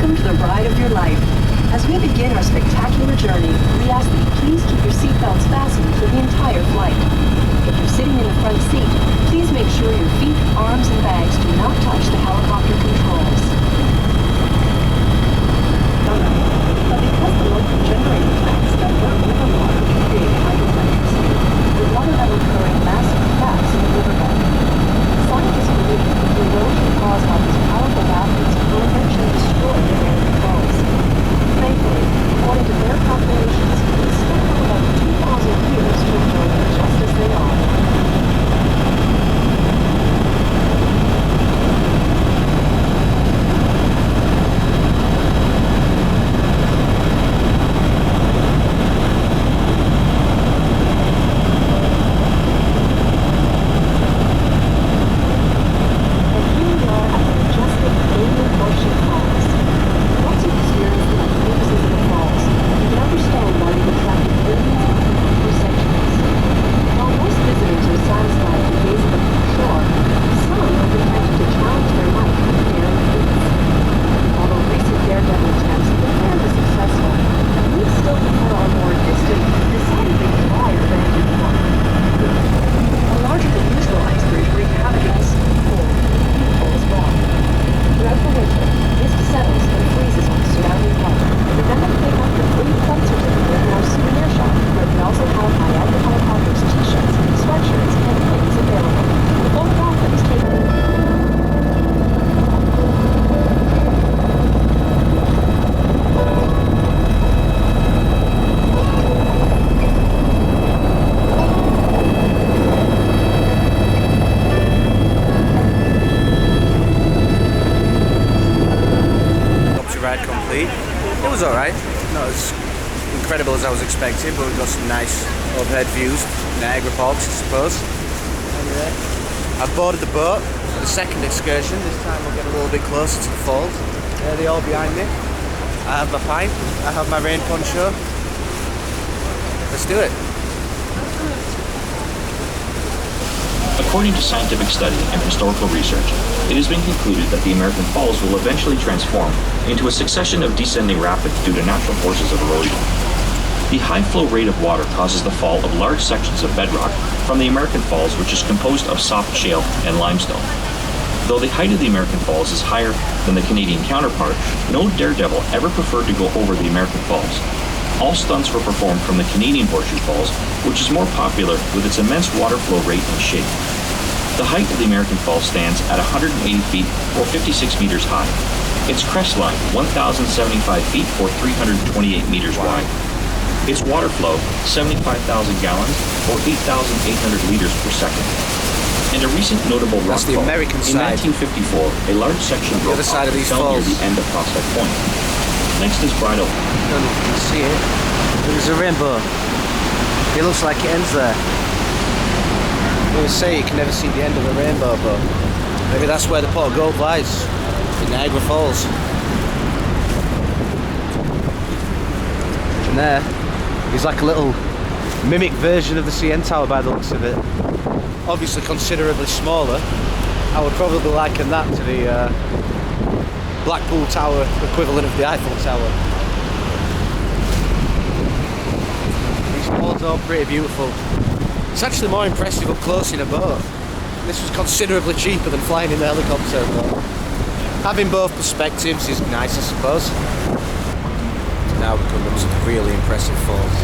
Welcome to the ride of your life. As we begin our spectacular journey, we ask that you please keep your seatbelts fastened for the entire flight. If you're sitting in the front seat, please make sure your feet, arms, and bags do not touch the helicopter controls. But because the local generating tanks that work river water create hydroelectricity, with water level occurring massive cracks in the riverbed. Scientists believe that the erosion caused by these powerful rapids will eventually destroy the Niagara Falls. Thankfully, according to their calculations, it still have about 2,000 years to enjoy them just as they are. It was alright, not as incredible as I was expecting, but we got some nice overhead views, Niagara Falls I suppose. Anyway, I've boarded the boat for the second excursion. This time we'll get a little bit closer to the falls. There they all behind me. I have my pint, I have my rain poncho. Let's do it. According to scientific study and historical research, it has been concluded that the American Falls will eventually transform into a succession of descending rapids due to natural forces of erosion. The high flow rate of water causes the fall of large sections of bedrock from the American Falls, which is composed of soft shale and limestone. Though the height of the American Falls is higher than the Canadian counterpart, no daredevil ever preferred to go over the American Falls. All stunts were performed from the Canadian Horseshoe Falls, which is more popular with its immense water flow rate and shape. The height of the American Falls stands at 180 feet or 56 meters high. Its crest line, 1,075 feet or 328 meters wide. Its water flow, 75,000 gallons or 8,800 liters per second. And a recent notable rock the fall. American In side. 1954, a large section broke other side off of these and fell near falls. the end of Prospect Point. Next is Bridle. I don't know if you can see it. There's a rainbow. It looks like it ends there. They would say you can never see the end of a rainbow, but maybe that's where the pot of gold lies, in Niagara Falls. And there is like a little mimic version of the CN Tower by the looks of it. Obviously considerably smaller. I would probably liken that to the Blackpool Tower equivalent of the Eiffel Tower. These falls are pretty beautiful. It's actually more impressive up close in a boat. This was considerably cheaper than flying in a helicopter, but having both perspectives is nice, I suppose. Now we come up to the really impressive falls.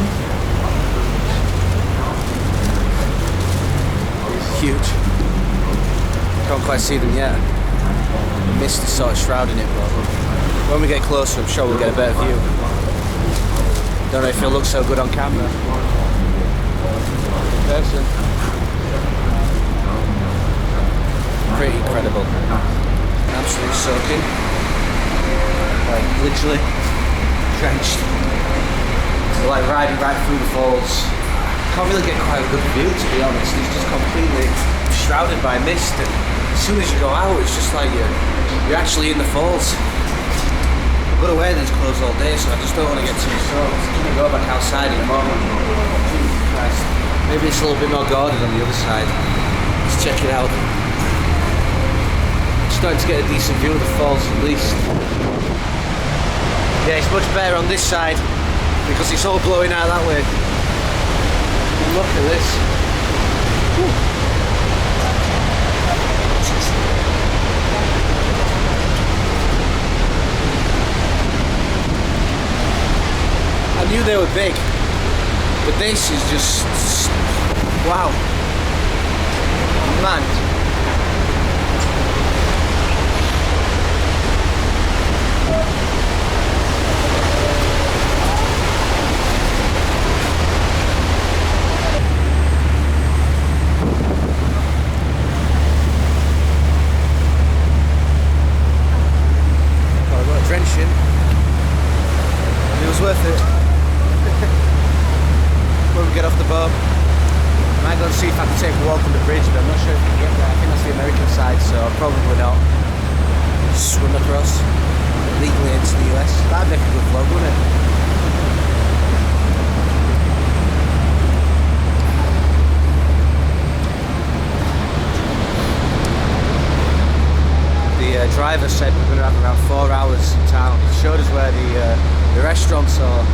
Huge. Can't quite see them yet. The mist is sort of shrouding it, but when we get closer I'm sure we'll get a better view. Don't know if it'll look so good on camera. Person. Pretty incredible. Absolutely soaking. Like literally drenched. We're like riding right through the falls. Can't really get quite a good view, to be honest. It's just completely shrouded by mist, and as soon as you go out it's just like you're actually in the falls. I've got to wear these clothes all day, so I just don't want to get too soaked. I'm going to go back outside in a moment. Jesus Christ. Maybe it's a little bit more guarded on the other side. Let's check it out. Starting to get a decent view of the falls at least. Yeah, it's much better on this side because it's all blowing out that way. And look at this. Whew. I knew they were big, but this is just wow, man. Well, I got a drenching. It was worth it. When we get off the boat, I might go and see if I can take a walk on the bridge, but I'm not sure if we can get there. I think that's the American side, so probably not. Swim across legally into the US. That'd make a good vlog, wouldn't it? The driver said we're going to have around 4 hours in town. He showed us where the restaurants are.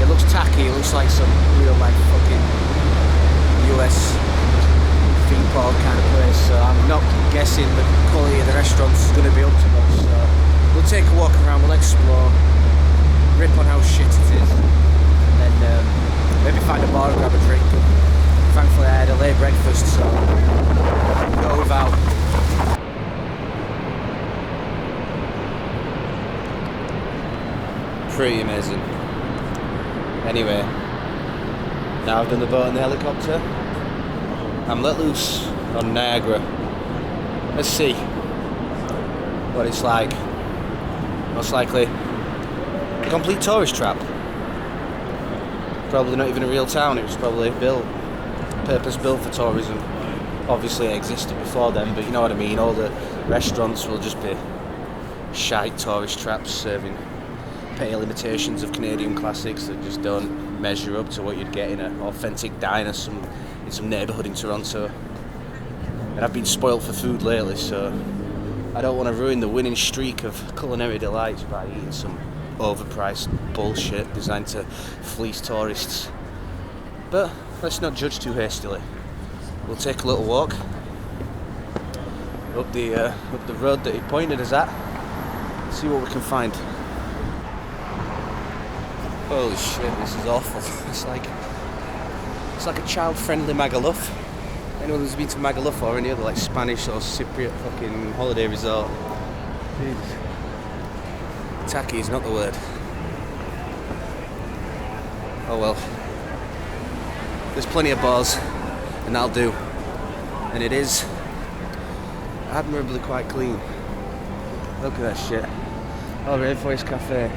It looks tacky, it looks like some real like fucking US theme park kind of place, so I'm not guessing the quality of the restaurants is going to be up to much, so we'll take a walk around, we'll explore, rip on how shit it is, and then maybe find a bar and grab a drink. Thankfully I had a late breakfast, so go without. Pretty amazing. Anyway, now I've done the boat and the helicopter, I'm let loose on Niagara. Let's see what it's like. Most likely a complete tourist trap. Probably not even a real town, it was probably purpose built for tourism. Obviously it existed before then, but you know what I mean, all the restaurants will just be shite tourist traps serving pale imitations of Canadian classics that just don't measure up to what you'd get in an authentic diner in some neighbourhood in Toronto. And I've been spoilt for food lately, so I don't want to ruin the winning streak of culinary delights by eating some overpriced bullshit designed to fleece tourists. But let's not judge too hastily. We'll take a little walk up the road that he pointed us at, see what we can find. Holy shit, this is awful. It's like a child-friendly Magaluf. Anyone who's been to Magaluf or any other like Spanish or Cypriot fucking holiday resort, Jesus. Tacky is not the word. Oh well. There's plenty of bars, and that'll do. And it is admirably quite clean. Look at that shit. Oh, Rainforest Cafe.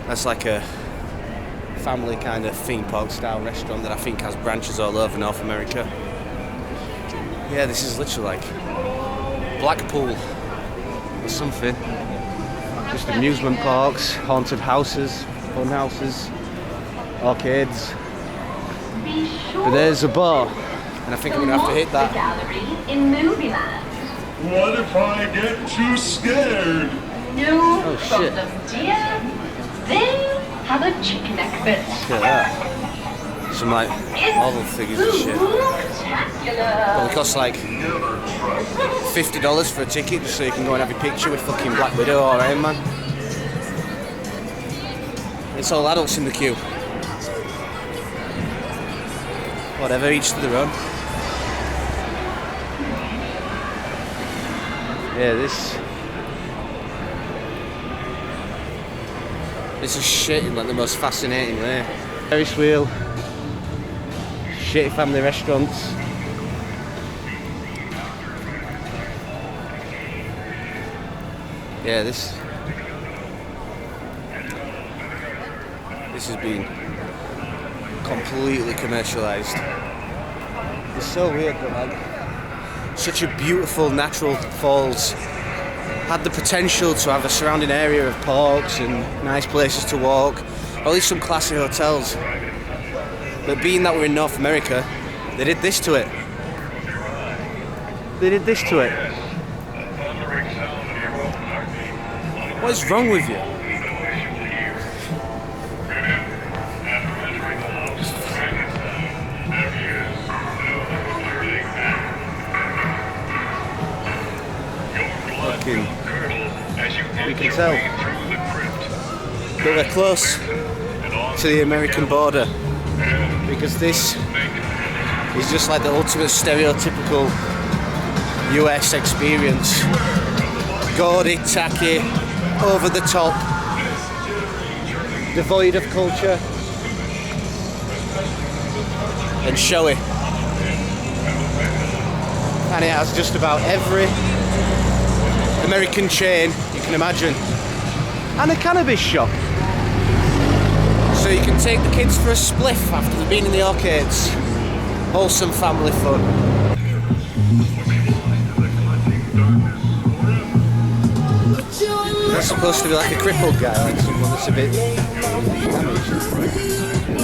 That's like a family kind of theme park style restaurant that I think has branches all over North America. Yeah, this is literally like Blackpool or something. Just amusement parks, haunted houses, fun houses, arcades. But there's a bar, and I think I'm gonna have to hit that. What if I get too scared? No shit. problem, dear. Then have a chicken neck bit. Look at that. Some like marble figures and shit. Well, it costs like $50 for a ticket just so you can go and have a picture with fucking Black Widow or Iron Man. It's all adults in the queue. Whatever, each to their own. Yeah, this is shit in like the most fascinating way. Ferris wheel, shitty family restaurants. Yeah, this has been completely commercialised. It's so weird that like such a beautiful natural falls had the potential to have a surrounding area of parks and nice places to walk, or at least some classy hotels. But being that we're in North America, they did this to it. They did this to it. What is wrong with you? fucking, you can tell that we're close to the American border, because this is just like the ultimate stereotypical US experience. Gaudy, tacky, over the top, devoid of culture, and showy. And it has just about every American chain you can imagine. And a cannabis shop. So you can take the kids for a spliff after they've been in the arcades. Wholesome family fun. That's supposed to be like a crippled guy, like someone that's a bit damaged.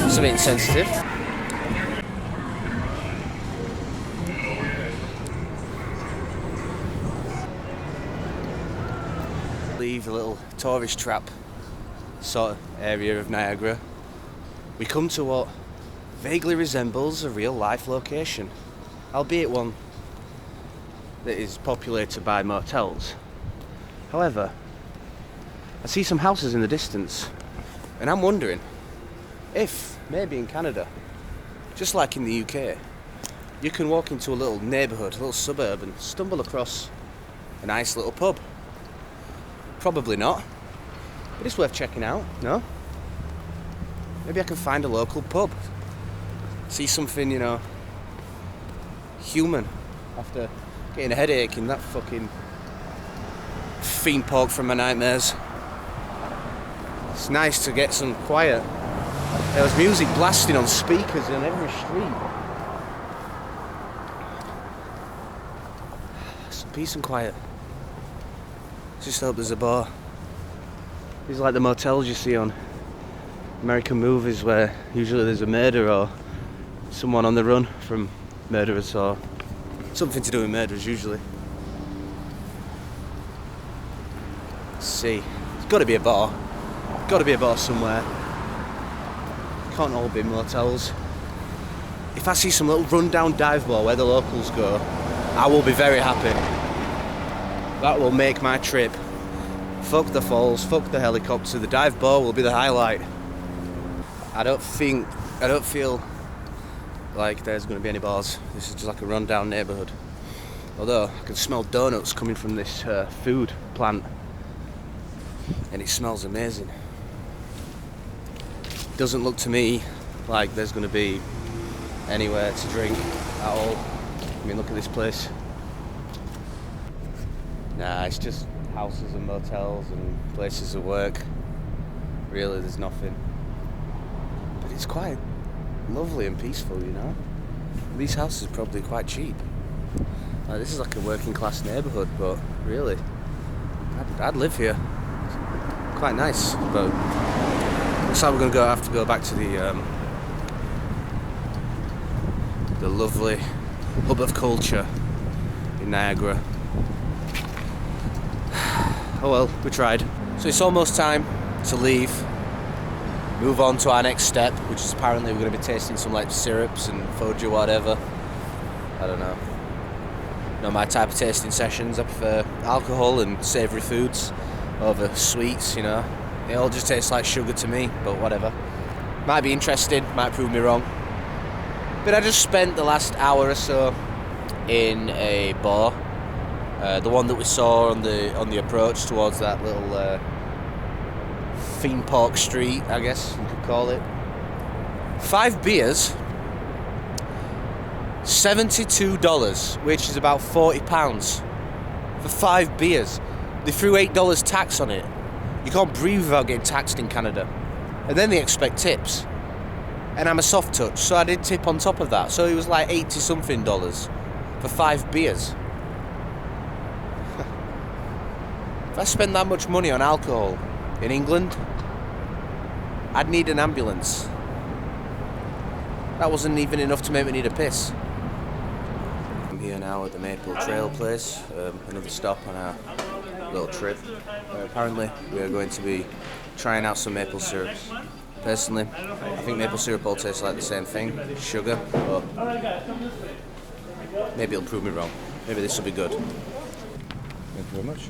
It's a bit insensitive. Leave a little tourist trap sort of area of Niagara. We come to what vaguely resembles a real life location, albeit one that is populated by motels. However, I see some houses in the distance, and I'm wondering if, maybe in Canada, just like in the UK, you can walk into a little neighbourhood, a little suburb, and stumble across a nice little pub. Probably not, but it's worth checking out, no? Maybe I can find a local pub. See something, you know, human after getting a headache in that fucking fiend pork from my nightmares. It's nice to get some quiet. There was music blasting on speakers on every street. Some peace and quiet. Just hope there's a bar. These are like the motels you see on American movies where usually there's a murder or someone on the run from murderers or something to do with murderers usually. Let's see. There's got to be a bar. Got to be a bar somewhere. Can't all be motels. If I see some little rundown dive bar where the locals go, I will be very happy. That will make my trip. Fuck the falls, fuck the helicopter, the dive bar will be the highlight. I don't feel like there's going to be any bars. This is just like a rundown neighbourhood. Although I can smell donuts coming from this food plant, and it smells amazing. Doesn't look to me like there's going to be anywhere to drink at all. I mean, look at this place. Nah, it's just houses and motels and places of work. Really, there's nothing. But it's quite lovely and peaceful, you know? These houses are probably quite cheap. Like, this is like a working class neighbourhood, but really, I'd live here. It's quite nice, but looks like we're going to have to go back to the lovely hub of culture in Niagara. Oh well, we tried. So it's almost time to leave, move on to our next step, which is apparently we're going to be tasting some like syrups and fudge or whatever. I don't know. Not my type of tasting sessions. I prefer alcohol and savoury foods over sweets, you know. It all just tastes like sugar to me, but whatever. Might be interesting, might prove me wrong. But I just spent the last hour or so in a bar. The one that we saw on the approach towards that little Fiend Pork Street, I guess you could call it. 5 beers, $72, which is about £40 for 5 beers. They threw $8 tax on it. You can't breathe without getting taxed in Canada. And then they expect tips. And I'm a soft touch, so I did tip on top of that. So it was like $80-something for 5 beers. If I spend that much money on alcohol in England, I'd need an ambulance. That wasn't even enough to make me need a piss. I'm here now at the Maple Trail place, another stop on our little trip. Apparently we are going to be trying out some maple syrups. Personally, I think maple syrup all tastes like the same thing, sugar, but maybe it'll prove me wrong. Maybe this will be good. Thank you very much.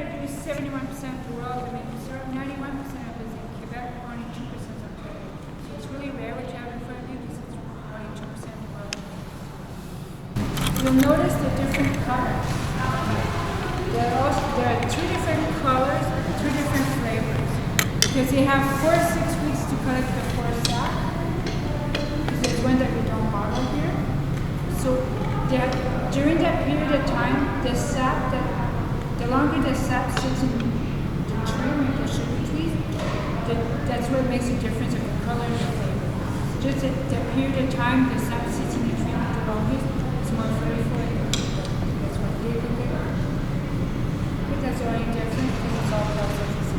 produce 71% of the world, I mean, 91% of it is in Quebec, only 2% of Ontario. So it's really rare what you have in front of you because it's only 2% of the world. You'll notice the different colors. There are 2 different colors, 2 different flavors. Because they have 4 to 6 weeks to collect the 4 sap. There's one that we don't bottle here. So during that period of time, the longer the sap sits in the tree, like the sugar trees, that's what makes a difference of the color and the flavor. Just the period of time the sap sits in the tree the longest, it's more flavorful. That's what they do. But that's the only difference because it's all processed.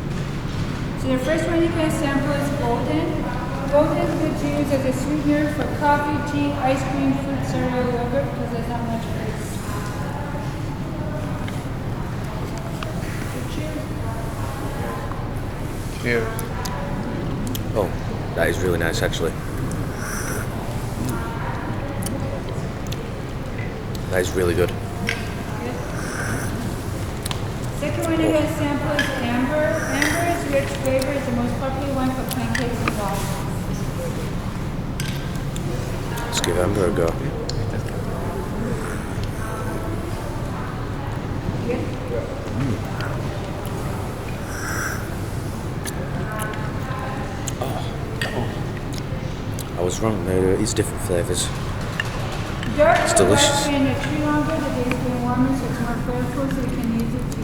So the first one you can sample is golden. Golden is good to use as a sweetener for coffee, tea, ice cream, fruit, cereal, yogurt, because there's not much ice. Cheers. Oh, that is really nice actually. That is really good. Second one you're going to sample is amber. Amber is rich flavor, is the most popular one for pancakes and waffles. Let's give amber a go. I was wrong, there is different flavours. It's delicious. In a tree longer, the days get warmer, so it's more flavorful, so you can use it to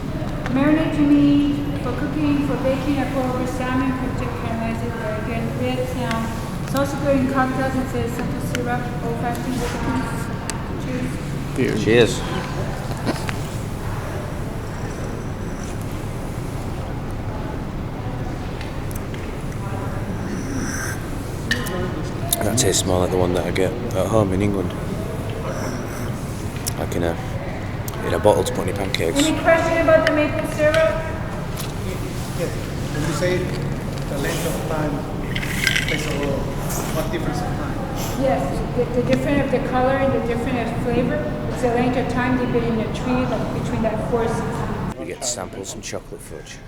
marinate your meat, for cooking, for baking, or pour over salmon, cooked it, caramelize it, very good. Red sound. It's also good in cocktails instead of simple syrup, old-fashioned whiskey. Cheers. Cheers. That tastes more like the one that I get at home in England. Like in a bottle to put in your pancakes. Any question about the maple syrup? Yes. When you say the length of time plays a role, what difference of time? Yes, the different of the color and the different of flavor. It's the length of time they've been in the tree, like between that 4 seasons. You get to sample some chocolate fudge.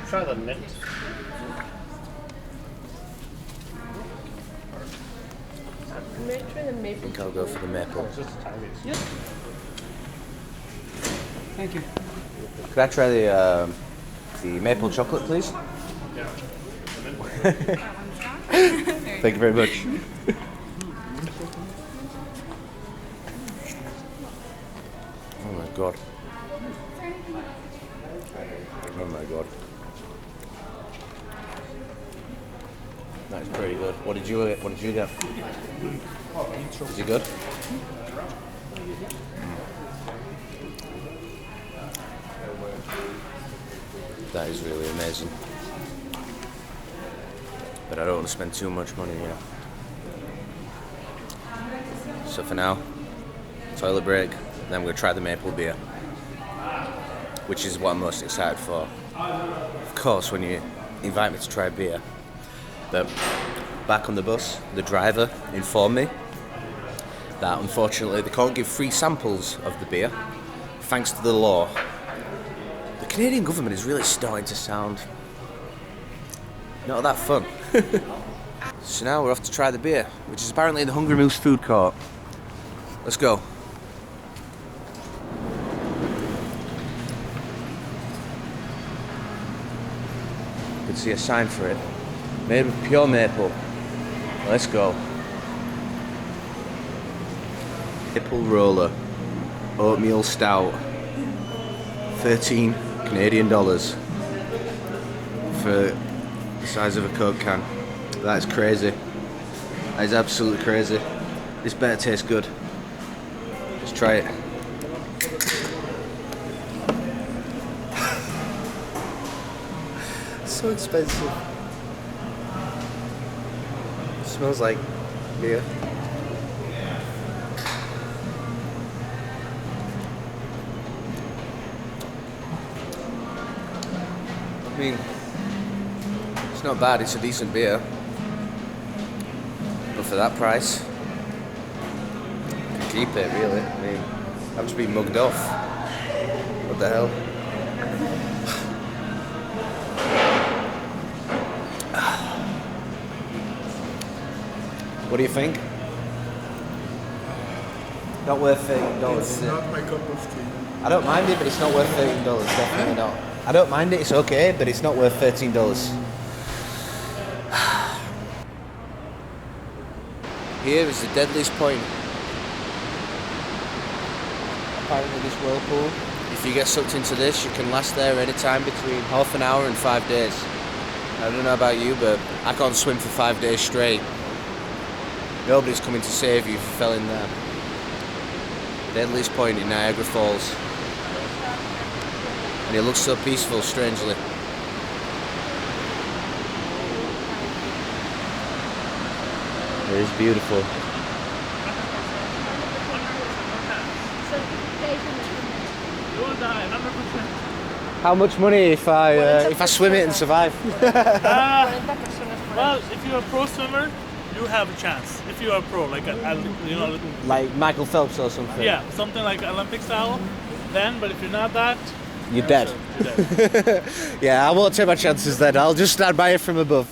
Try the mint. I think I'll go for the maple. Thank you. Could I try the maple chocolate, please? Thank you very much. Oh my god. Oh my god. That's pretty good. What did you get? Is it good? That is really amazing. But I don't want to spend too much money here. So for now, toilet break, then I'm going to try the maple beer, which is what I'm most excited for. Of course, when you invite me to try beer. But back on the bus, the driver informed me that unfortunately they can't give free samples of the beer, thanks to the law. The Canadian government is really starting to sound not that fun. So now we're off to try the beer, which is apparently in the Hungry Moose food court. Let's go. You can see a sign for it. Made with pure maple. Let's go. Maple roller. Oatmeal stout. 13 Canadian dollars. For the size of a Coke can. That is crazy. That is absolutely crazy. This better taste good. Let's try it. So expensive. It smells like beer. I mean, it's not bad, it's a decent beer. But for that price, you can keep it really. I mean, I'm just being mugged off. What the hell? What do you think? Not worth $13, It's is it? not my cup of tea. I don't mind it, but it's not worth $13. Definitely not. I don't mind it. It's okay, but it's not worth $13. Here is the deadliest point. Apparently this whirlpool, if you get sucked into this, you can last there any time between half an hour and 5 days. I don't know about you, but I can't swim for 5 days straight. Nobody's coming to save you if you fell in there. Deadliest point in Niagara Falls. And it looks so peaceful, strangely. It is beautiful. How much money if I swim it and survive? Well, if you're a pro swimmer, you have a chance. If you are a pro, like Like Michael Phelps or something? yeah, something like Olympic style, then. But if you're not that, You're dead. you're dead. Yeah, I won't take my chances then. I'll just stand by it from above.